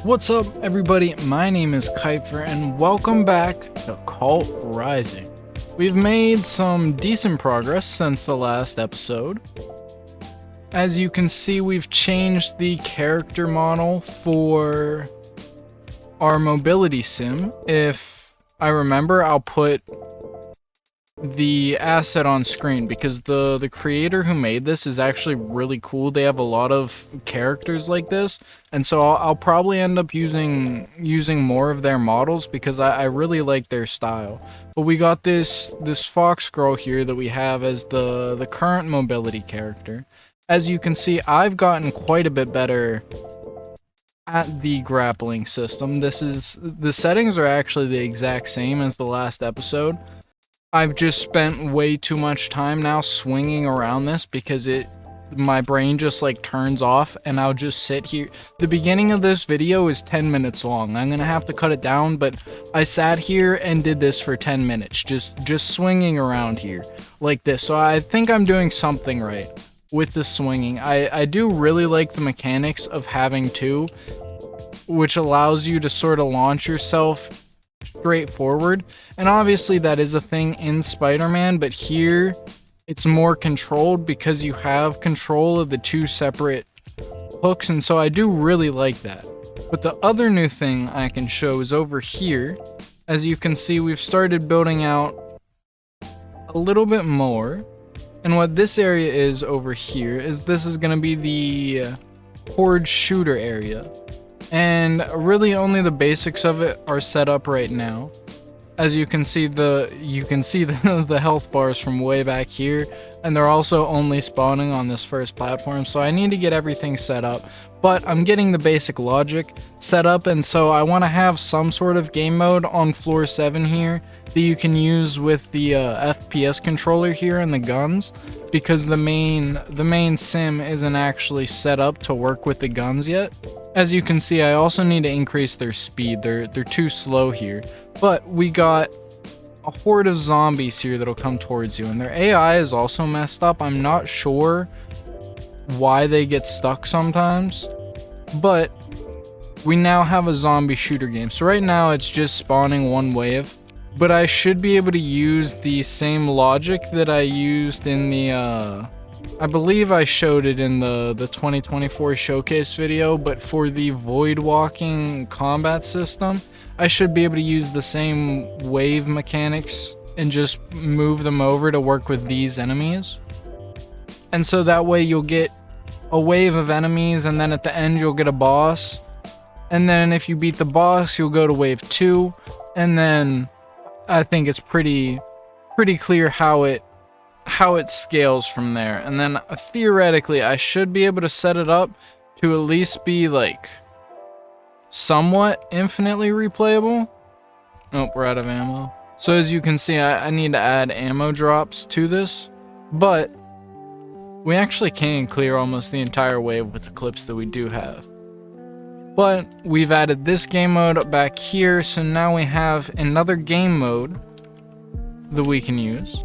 What's up, everybody? My name is Kyphxr, and welcome back to Kult Rising. We've made some decent progress since the last episode. As you can see, we've changed the character model for our mobility sim. If I remember, I'll put the asset on screen because the creator who made this is actually really cool. They have a lot of characters like this, and so I'll probably end up using more of their models because I really like their style. But we got this fox girl here that we have as the current mobility character. As you can see, I've gotten quite a bit better at the grappling system. The settings are actually the exact same as the last episode. I've just spent way too much time now swinging around this because my brain just like turns off and I'll just sit here. The beginning of this video is 10 minutes long. I'm gonna have to cut it down, but I sat here and did this for 10 minutes, just swinging around here like this. So I think I'm doing something right with the swinging. I do really like the mechanics of having two, which allows you to sort of launch yourself straight forward, and obviously that is a thing in Spider-Man, but here it's more controlled because you have control of the two separate hooks, and so I do really like that. But the other new thing I can show is over here. As you can see, we've started building out a little bit more, and what this area is over here is this is going to be the HOARD shooter area. And really only the basics of it are set up right now. As you can see the health bars from way back here, and they're also only spawning on this first platform, so I need to get everything set up. But I'm getting the basic logic set up, and so I want to have some sort of game mode on floor 7 here that you can use with the FPS controller here and the guns, because the main sim isn't actually set up to work with the guns yet. As you can see, I also need to increase their speed. They're too slow here. But we got a horde of zombies here that'll come towards you, and their AI is also messed up. I'm not sure why they get stuck sometimes, but we now have a zombie shooter game. So right now it's just spawning one wave, but I should be able to use the same logic that I used in the I believe I showed it in the 2024 showcase video, but for the void walking combat system, I should be able to use the same wave mechanics and just move them over to work with these enemies. And so that way you'll get a wave of enemies, and then at the end you'll get a boss. And then if you beat the boss, you'll go to wave 2, and then I think it's pretty clear how it scales from there. And then theoretically I should be able to set it up to at least be like somewhat infinitely replayable. Nope, we're out of ammo. So as you can see, I need to add ammo drops to this, but we actually can clear almost the entire wave with the clips that we do have. But we've added this game mode back here, so now we have another game mode that we can use.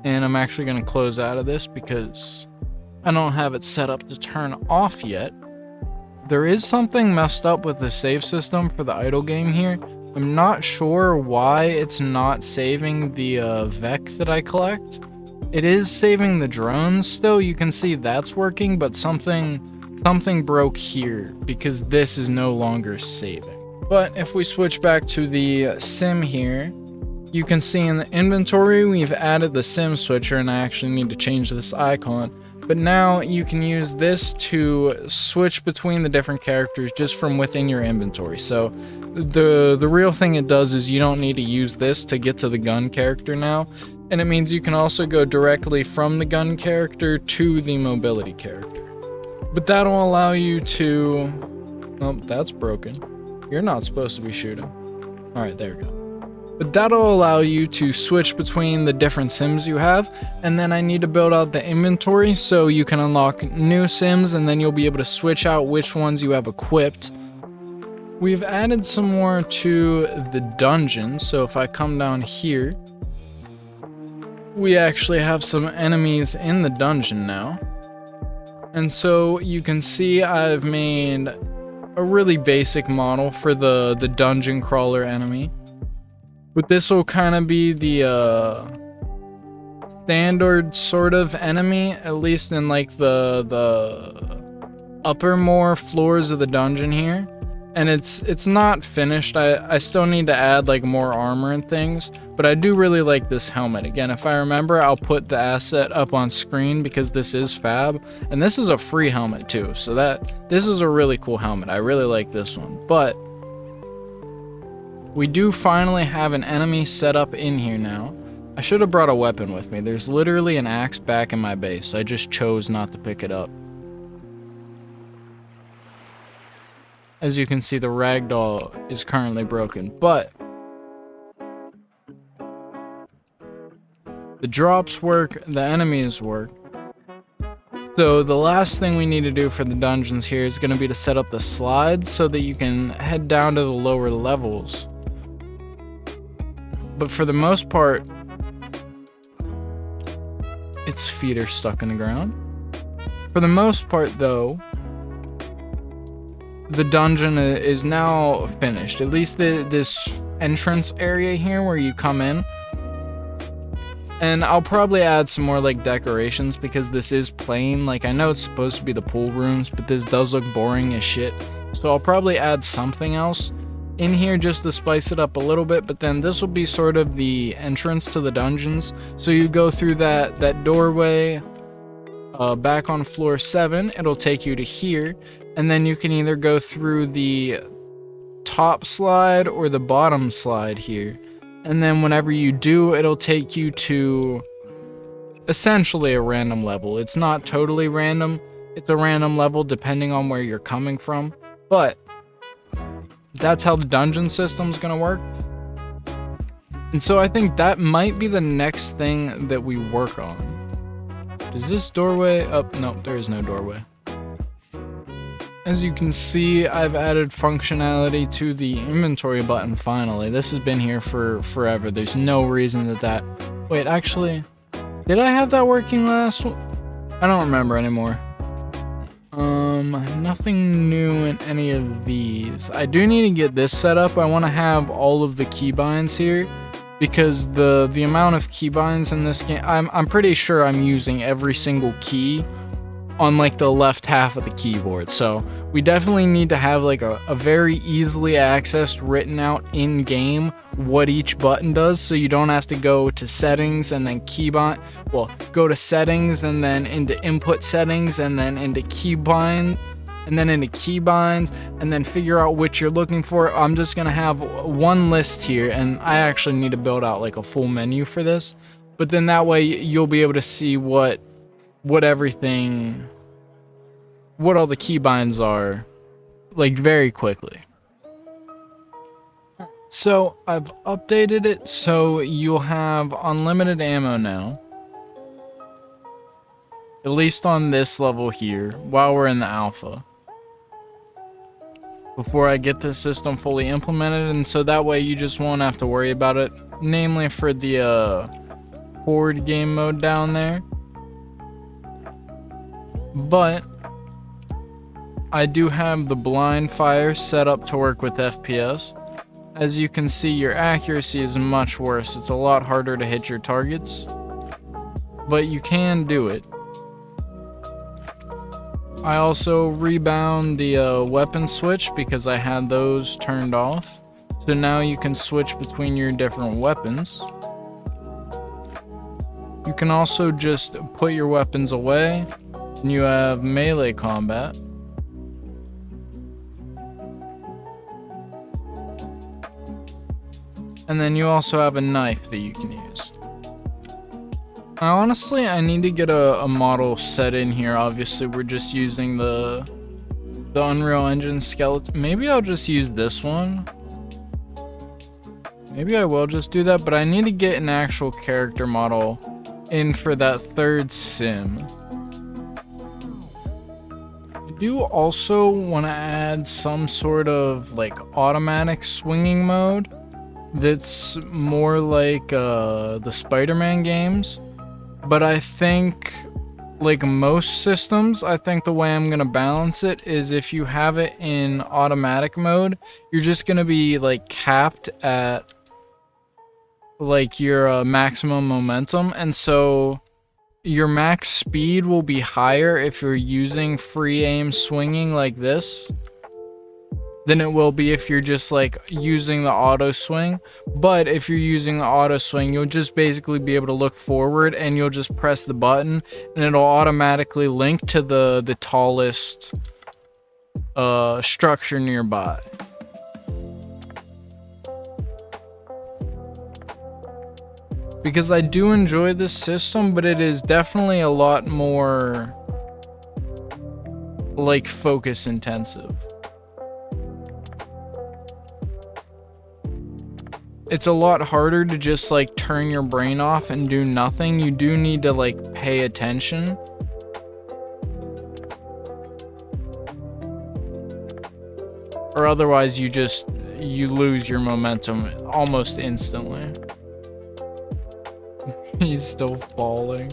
And I'm actually going to close out of this because I don't have it set up to turn off yet. There is something messed up with the save system for the idle game here. I'm not sure why it's not saving the Vec that I collect. It is saving the drones still. You can see that's working, but something broke here because this is no longer saving. But if we switch back to the sim here, you can see in the inventory we've added the sim switcher, and I actually need to change this icon. But now you can use this to switch between the different characters just from within your inventory. So the real thing it does is you don't need to use this to get to the gun character now. And it means you can also go directly from the gun character to the mobility character. But that'll allow you to... Oh, that's broken. You're not supposed to be shooting. Alright, there we go. But that'll allow you to switch between the different sims you have, and then I need to build out the inventory so you can unlock new sims, and then you'll be able to switch out which ones you have equipped. We've added some more to the dungeon, so if I come down here, we actually have some enemies in the dungeon now. And so you can see I've made a really basic model for the dungeon crawler enemy. But this will kind of be the standard sort of enemy, at least in like the upper more floors of the dungeon here. And it's not finished. I still need to add like more armor and things, but I do really like this helmet. Again, if I remember, I'll put the asset up on screen because this is fab, and this is a free helmet too, so this is a really cool helmet. I really like this one. But we do finally have an enemy set up in here now. I should have brought a weapon with me. There's literally an axe back in my base. I just chose not to pick it up. As you can see, the ragdoll is currently broken, but the drops work, the enemies work. So the last thing we need to do for the dungeons here is going to be to set up the slides so that you can head down to the lower levels. But for the most part, its feet are stuck in the ground. For the most part, though, the dungeon is now finished. At least this entrance area here where you come in. And I'll probably add some more like decorations because this is plain. Like, I know it's supposed to be the pool rooms, but this does look boring as shit. So I'll probably add something else in here just to spice it up a little bit. But then this will be sort of the entrance to the dungeons. So you go through that doorway back on floor 7. It'll take you to here. And then you can either go through the top slide or the bottom slide here. And then whenever you do, it'll take you to essentially a random level. It's not totally random. It's a random level depending on where you're coming from. But that's how the dungeon system's gonna work. And so I think that might be the next thing that we work on. Does this doorway up? No, there is no doorway. As you can see, I've added functionality to the inventory button finally. This has been here for forever. There's no reason that... Wait, actually, did I have that working last one? I don't remember anymore. Nothing new in any of these. I do need to get this set up. I want to have all of the keybinds here because the amount of keybinds in this game, I'm pretty sure I'm using every single key on like the left half of the keyboard. So we definitely need to have like a very easily accessed, written out in game what each button does, so you don't have to go to settings and then keybind. Well, go to settings and then into input settings and then into keybind and then into keybinds and then figure out which you're looking for. I'm just gonna have one list here, and I actually need to build out like a full menu for this. But then that way you'll be able to see what everything, what all the keybinds are, like very quickly. So I've updated it so you'll have unlimited ammo now, at least on this level here while we're in the alpha, before I get this system fully implemented. And so that way you just won't have to worry about it, namely for the HOARD game mode down there. But I do have the blind fire set up to work with FPS. As you can see, your accuracy is much worse. It's a lot harder to hit your targets, but you can do it. I also rebound the weapon switch because I had those turned off. So now you can switch between your different weapons. You can also just put your weapons away. And you have melee combat. And then you also have a knife that you can use. Honestly, I need to get a model set in here. Obviously, we're just using the Unreal Engine skeleton. Maybe I'll just use this one. Maybe I will just do that, but I need to get an actual character model in for that third sim. I do also want to add some sort of like automatic swinging mode that's more like the Spider-Man games, but I think like most systems, I think the way I'm gonna balance it is if you have it in automatic mode, you're just gonna be like capped at like your maximum momentum, and so your max speed will be higher if you're using free aim swinging like this than it will be if you're just like using the auto swing. But if you're using the auto swing, you'll just basically be able to look forward and you'll just press the button and it'll automatically link to the tallest structure nearby. Because I do enjoy this system, but it is definitely a lot more like focus intensive. It's a lot harder to just like turn your brain off and do nothing. You do need to like pay attention. Or otherwise you lose your momentum almost instantly. He's still falling.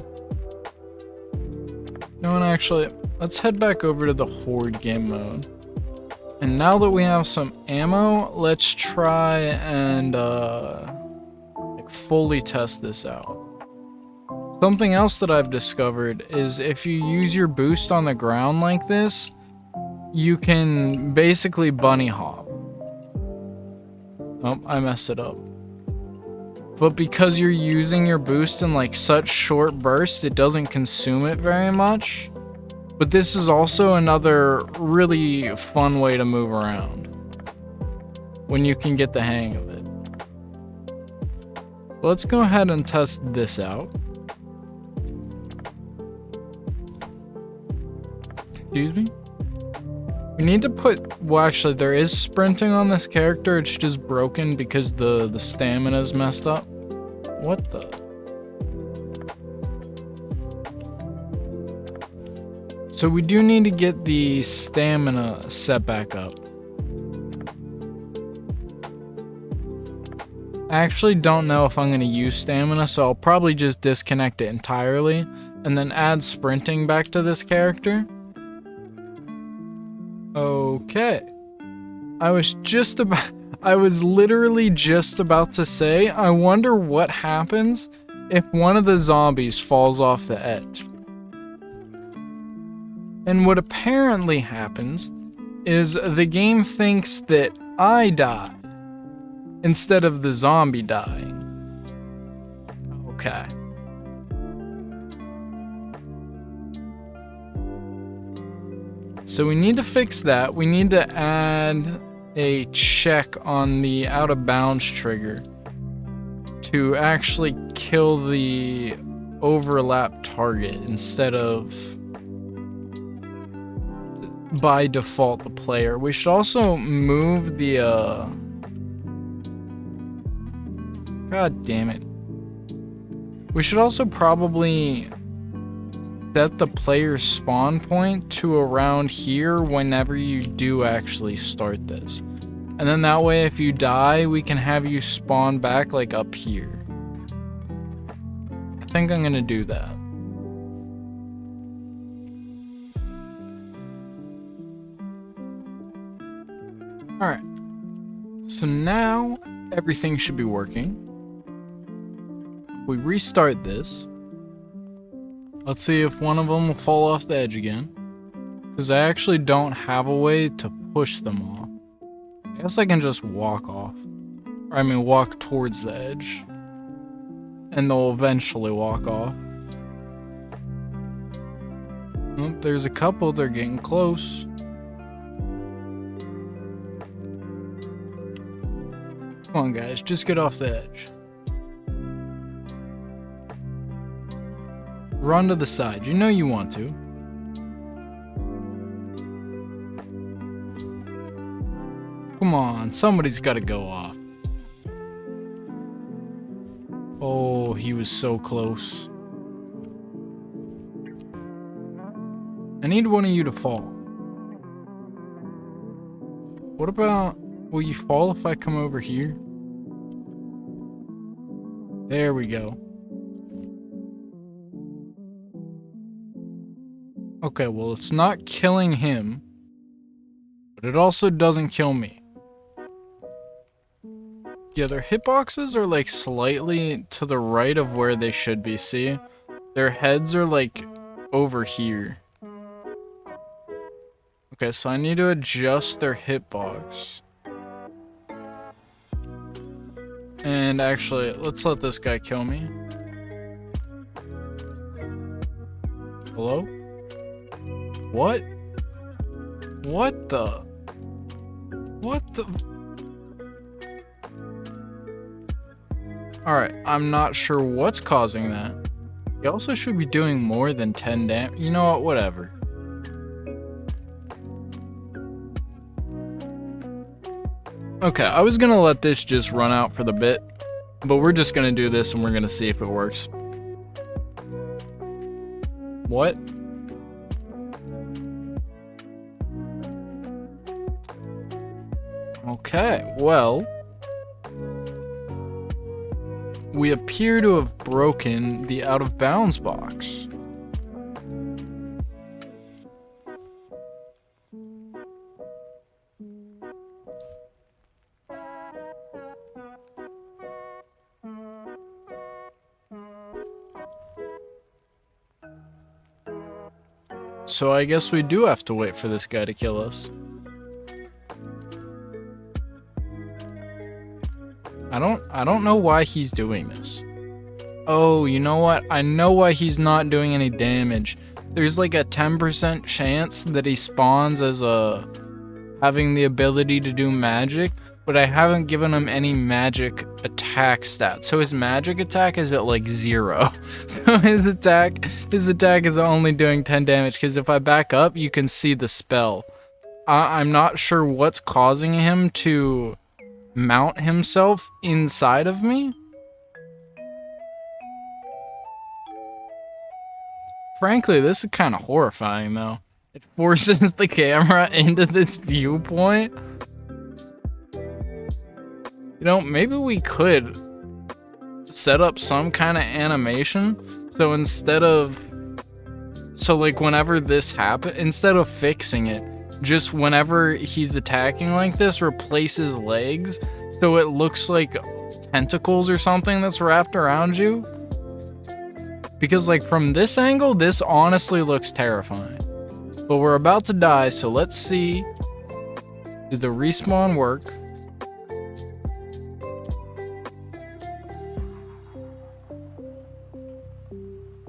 No one actually, let's head back over to the Horde game mode. And now that we have some ammo, let's try and like fully test this out. Something else that I've discovered is if you use your boost on the ground like this, you can basically bunny hop. Oh, I messed it up. But because you're using your boost in like such short bursts, it doesn't consume it very much. But this is also another really fun way to move around when you can get the hang of it. Let's go ahead and test this out. Excuse me? We need to put, well actually there is sprinting on this character, it's just broken because the stamina's messed up. What the? So we do need to get the stamina set back up. I actually don't know if I'm going to use stamina, so I'll probably just disconnect it entirely and then add sprinting back to this character. Okay. I was literally just about to say, I wonder what happens if one of the zombies falls off the edge. And what apparently happens is the game thinks that I die instead of the zombie dying. Okay. So we need to fix that. We need to add a check on the out of bounds trigger to actually kill the overlap target instead of by default the player. We should also move the God damn it. We should also probably set the player's spawn point to around here whenever you do actually start this. And then that way if you die, we can have you spawn back like up here. I think I'm gonna do that. Alright. So now everything should be working. If we restart this, let's see if one of them will fall off the edge again. Because I actually don't have a way to push them off. I guess I can just walk off. Or I mean walk towards the edge. And they'll eventually walk off. Oh, there's a couple, they're getting close. Come on guys, just get off the edge. Run to the side, you know you want to. Come on, somebody's gotta go off. Oh, he was so close. I need one of you to fall. What about, will you fall if I come over here? There we go. Okay, well, it's not killing him, but it also doesn't kill me. Yeah, their hitboxes are like slightly to the right of where they should be, see? Their heads are like over here. Okay, so I need to adjust their hitbox. And actually, let's let this guy kill me. Hello? What? What the? What the? Alright, I'm not sure what's causing that. He also should be doing more than 10 damage. You know what? Whatever. Okay, I was gonna let this just run out for the bit, but we're just gonna do this and we're gonna see if it works. What? Okay, well, we appear to have broken the out of bounds box. So I guess we do have to wait for this guy to kill us. I don't know why he's doing this. Oh, you know what? I know why he's not doing any damage. There's like a 10% chance that he spawns as having the ability to do magic, but I haven't given him any magic attack stats. So his magic attack is at like 0. So his attack is only doing 10 damage, because if I back up, you can see the spell. I'm not sure what's causing him to mount himself inside of me. Frankly, this is kind of horrifying though. It forces the camera into this viewpoint. You know, maybe we could set up some kind of animation. So like whenever this happens, instead of fixing it, just whenever he's attacking like this, replace his legs so it looks like tentacles or something that's wrapped around you. Because like from this angle, this honestly looks terrifying. But we're about to die, so let's see. Did the respawn work?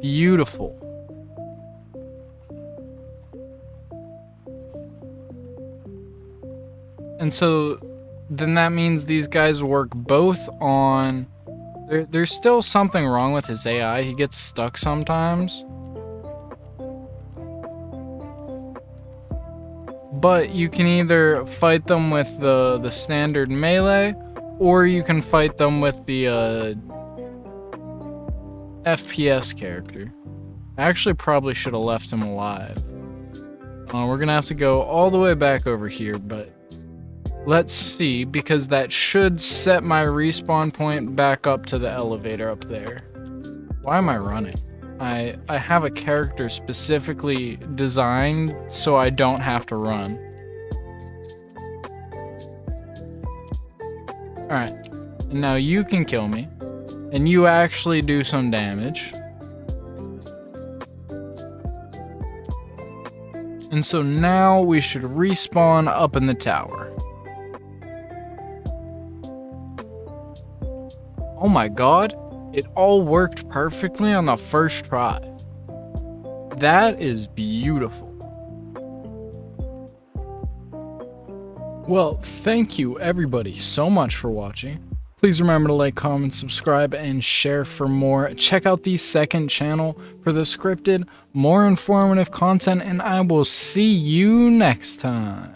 Beautiful. And so then that means these guys work both on... There's still something wrong with his AI. He gets stuck sometimes. But you can either fight them with the standard melee, or you can fight them with the FPS character. I actually probably should have left him alive. We're gonna have to go all the way back over here, but let's see, because that should set my respawn point back up to the elevator up there. Why am I running? I have a character specifically designed so I don't have to run. Alright, and now you can kill me, and you actually do some damage. And so now we should respawn up in the tower. Oh my god, it all worked perfectly on the first try. That is beautiful. Well, thank you everybody so much for watching. Please remember to like, comment, subscribe, and share for more. Check out the second channel for the scripted, more informative content, and I will see you next time.